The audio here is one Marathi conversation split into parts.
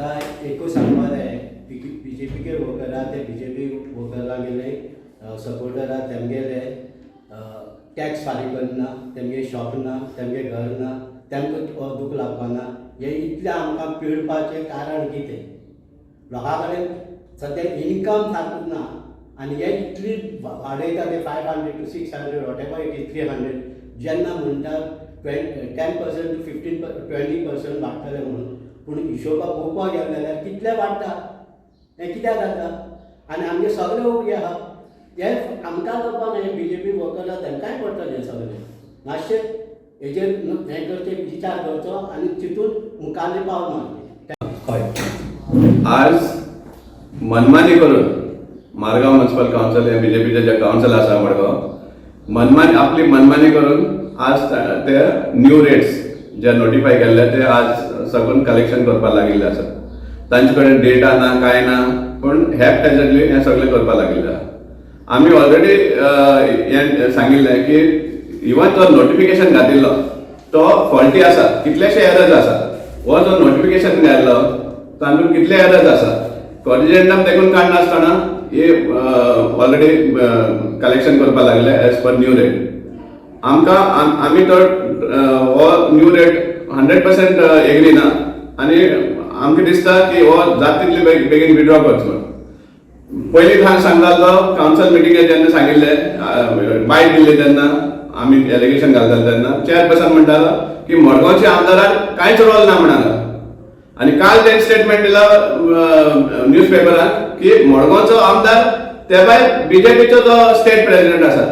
म्हाका एकूच सांगपा जाय बीजेपीचे वर्कर आहा ते बीजेपी वर्करांक गेले सपोर्टर आहा तेमगेले टॅक्स फारीक करना, तेमगे शॉप ना, तेमगे घर ना, तेमकां दूख लागपाना. हे इतलें आमकां पिळपाचें कारण कितें? लोकां कडेन सद्या इन्कम सारको ना आनी हे इतली वाडयता ते 500 to 600 वॉटेवर इट इज 300 जेन्ना म्हणटा 10% to 20% वाडटले म्हणून. पूण हिशोबा पळोवपाक गेले जाल्यार कितले वाडटा हें कित्याक जाता? आनी आमगे सगळे उबे आहा हे आमकां करपाक न्हय, बीजेपी वर्करां तेमकांय पडटलें हें सगळें. मातशें हेजेर हें करचें विचार करचो आनी चिंतून मुखाल्लें पावल मारचें. हय, आज मनमानी करून मारगांव म्युनिसिपल कावन्सिल हे बीजेपीचे जे कावन्सिल आसा मडगांव आपली मनमानी करून आज ते न्यू रेट्स जे नोटिफाय केल्ले ते आज सगळं कलेक्शन करपाक लागिल्ले आसा. तांचे कडेन डेटा ना काय ना पूण हॅप्टेजली हें सगळें करपाक लागिल्ले आसा. आमी ऑलरेडी हें सांगिल्लें की इवन जो नोटिफिकेशन घातिल्लो तो फॉल्टी आसा, कितलेशे एरर्स आसा. हो जो नोटिफिकेशन घातलो तातूंत कितले एरर्स आसा, कॉर्डिनेटम देखून काडनासतना हे ऑलरेडी कलेक्शन करपाक लागले एज पर न्यू रेट. आमी तो हो न्यू रेट 100% एग्री ना आनी आमकां दिसता की हो जाता तितले बेगीन विड्रॉ करचो. पयलीं सांगतालो कावन्सिल मिटिंगेर जेन्ना सांगिल्लें बायट दिल्ली तेन्ना आमी एलिगेशन घालताले तेन्ना चेअरपर्सन म्हणटालो की मडगांवचे आमदाराक कांयच रोल ना म्हणटालो. आनी काल तेणें स्टेटमेंट दिला न्यूज पेपरान की मडगांवचो आमदार ते भायर बीजेपीचो जो स्टेट प्रेसिडेंट आसा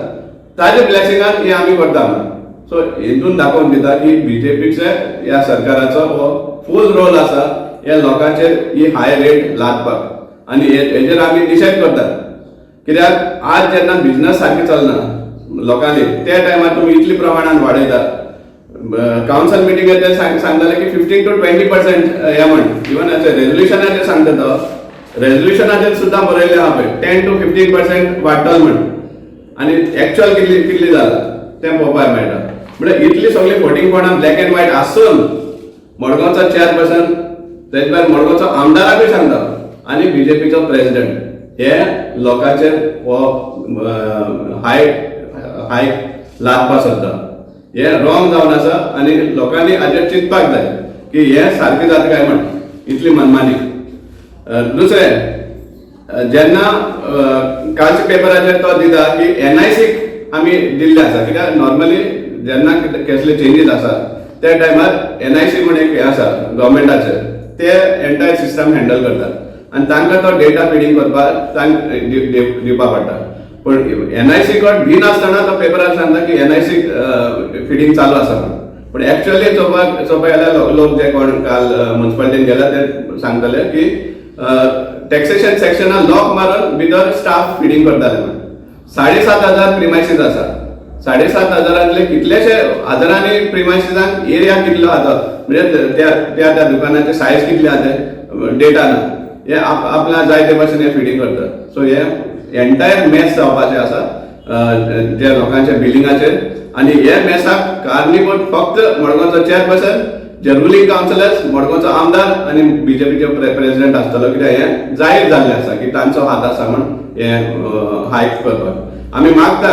ताजे ब्लेसिंगान हे आमी करता म्हणून. सो हेतून दाखोवन दिता की बीजेपीचे ह्या सरकाराचो हो फूल रोल आसा हे लोकांचेर ही हाय रेट लादपाक. आनी हेजेर आमी डिसायड करतात कित्याक आज जेन्ना बिजनस सारकी चलना लोकांनी त्या टायमार तुमी इतली प्रमाणान वाडयता. कावन्सिल मिटिंगेर ते सांगताले की 15 to 20% हे म्हण. इवन रेजोल्युशनाचेर सांगता तो रेजोल्युशनाचेर सुद्दां बरयलें आहा पळय 10 to 15% वाडटलो म्हण. आनी एक्चुअल कितली जाला तें पळोवपाक मेळटा. म्हणजे इतली सगळी फोटींग पॉयंटां ब्लॅक एंड व्हायट आसून मडगांवचो चेअरपर्सन तेजे भायर मडगांवचो आमदाराकूय सांगता आनी बीजेपीचो प्रेसिडेंट हे लोकांचेर हो हाय लादपाक सोदता. हे रॉंग जावन आसा आनी लोकांनी हाजेर चिंतपाक जाय की हे सारकें जाता काय म्हण इतली मनमानी. दुसरें जेन्ना कालच्या पेपराचेर तो दिता की NICक आमी दिल्ले आसा कित्याक नॉर्मली जेन्ना कसले चेंजीस आसा त्या टायमार NIC म्हण एक हे आसा गव्हर्मेंटाचेर ते एंटायर सिस्टम हँडल करतात आनी तांकां तो डेटा फिडींग करपाक दिवपाक पडटा. पण NIC कड दिनासतना तो पेपरार सांगता की NIC फिडींग चालू आसा म्हणून. पण एक्चुअली चोवपाक गेल्यार लोक जे कोण काल म्युनिसिपालिटीन गेला ते सांगतले की टॅक्सेशन सेक्शनान लॉक मारून भितर स्टाफ फिडींग करताले म्हणून. 7,500 प्रिमायसीस आसा. 7,500 कितलेशे हजारांनी प्रिमायसिसांक एरिया कितलो आसा म्हणजे त्या दुकानाचे सायज कितले आहा ते डेटा ना. हे आपल्या जाय ते भाशेन हे फिडींग करतात. सो हे एंटायर मॅस जावपाचें आसा जे लोकांच्या बिलिंगाचेर. आनी हे मॅसाक कारणीभूत फक्त मडगांवचो चेअरपर्सन, जे रुलींग कावन्सिलर्स, मडगांवचो आमदार आनी बीजेपीचो प्रेसिडेंट आसतलो कित्याक हे जाहीर जाल्लें आसा की तांचो हात आसा म्हण हे हायक करपाक. आमी मागता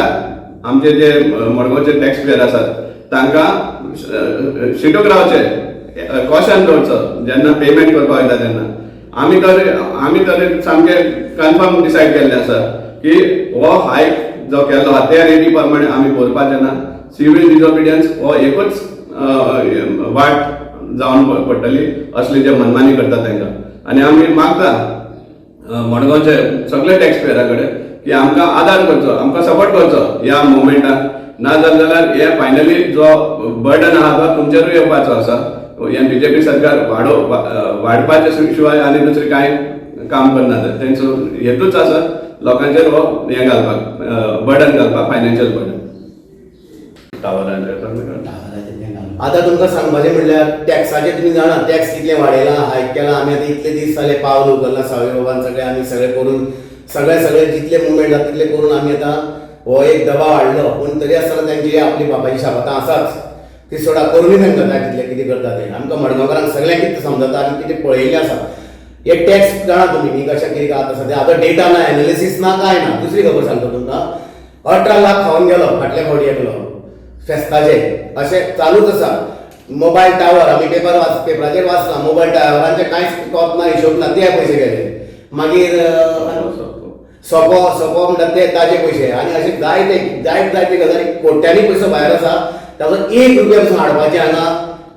आमचे जे मडगांवचे टॅक्स पेयर आसात तांकां शिटूक रावचे, कॉशन दवरचो जेन्ना पेमेंट करपाक वयता तेन्ना. आमी तर सामकें कन्फर्म डिसायड केल्लें आसा की हो हायक जो केल्लो आहा त्या रेटी प्रमाणे आमी भरपाचें ना. सिवील डिसओबिडियन्स हो एकूच वाट जावन पडटली असली जे मनमानी करता तांकां. आनी आमी मागता मडगांवचे सगळे टॅक्स पेयरा कडेन की आमकां आदार करचो, आमकां सपोर्ट करचो ह्या मुवमेंटाक. ना जाल्यार हे फायनली जो बर्डन आहा तो तुमचेरूय येवपाचो आसा. हे बीजेपी सरकार वाडपाचे शिवाय आनी दुसरें कांय काम करना. तेंचो हेतूच आसा लोकांचेर हो हें घालपाक बर्डन घालपाक, फायनान्शियल बर्डन. आतां तुमकां सांगपाचें म्हणल्यार टॅक्साचें तुमी जाणा टॅक्स कितले वाडयला, हायक केला. आमी आतां इतले दीस जाले पावल उखल्ला सावय बाबान सगळे करून सगळे जितले मुवमेंट जाता तितले करून आमी आतां हो एक दबाव हाडलो. पूण तरी आसतना तेंची आपली बापाची शाबतां आसाच ती सोडा करूनय तांकां कितलें कितें करता तें आमकां मडगांवकारांक सगळ्यांक कितें समजता आनी कितें पळयल्लें आसा. एक टॅक्स जाणा तुम्ही न्ही कशें कितें आतां सद्या आतां डेटा ना एनालिसीस ना काय ना दुसरी खबर सांगता तुमकां 18 लाख खावन गेलो फाटल्या फावटी एकलो फेस्ताचे अशें चालूच आसा मोबायल टावर आमी पेपराचेर वाचला मोबायल टावरांचे कांयच कोत ना हिशोब ना ते पयशे गेले मागीर सोपो म्हणटा ते ताजे पयशे आनी अशे जायते गजाली कोट्यांनी पयसो भायर आसा ताजो 1 रुपया पसून हाडपाचें हांगा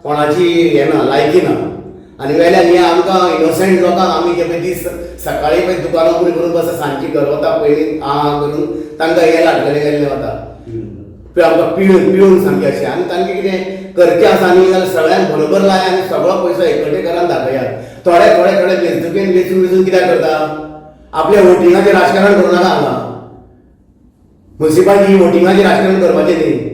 कोणाची हें ना लायकी ना आनी वेल्यान हे आमकां इनोसंट लोकांक आमी जे पळय दीस सकाळी पळय दुकानां उगडी करून बसा सांजची घर वता पयलीं करून तांकां हे लागलेले गेल्ले वता आमकां पिळून सामकें अशें आनी तांकां कितें करचें आसा न्ही जाल्यार सगळ्यांक बरोबर लाय आनी सगळो पयसो एकटे घरान दाखयात थोडे वेचून कित्याक करता आपल्या वोटिंगाचें राजकारण करूं नाका हांगा म्युनिसिपालिटी वोटिंगाचें राजकारण करपाचें न्ही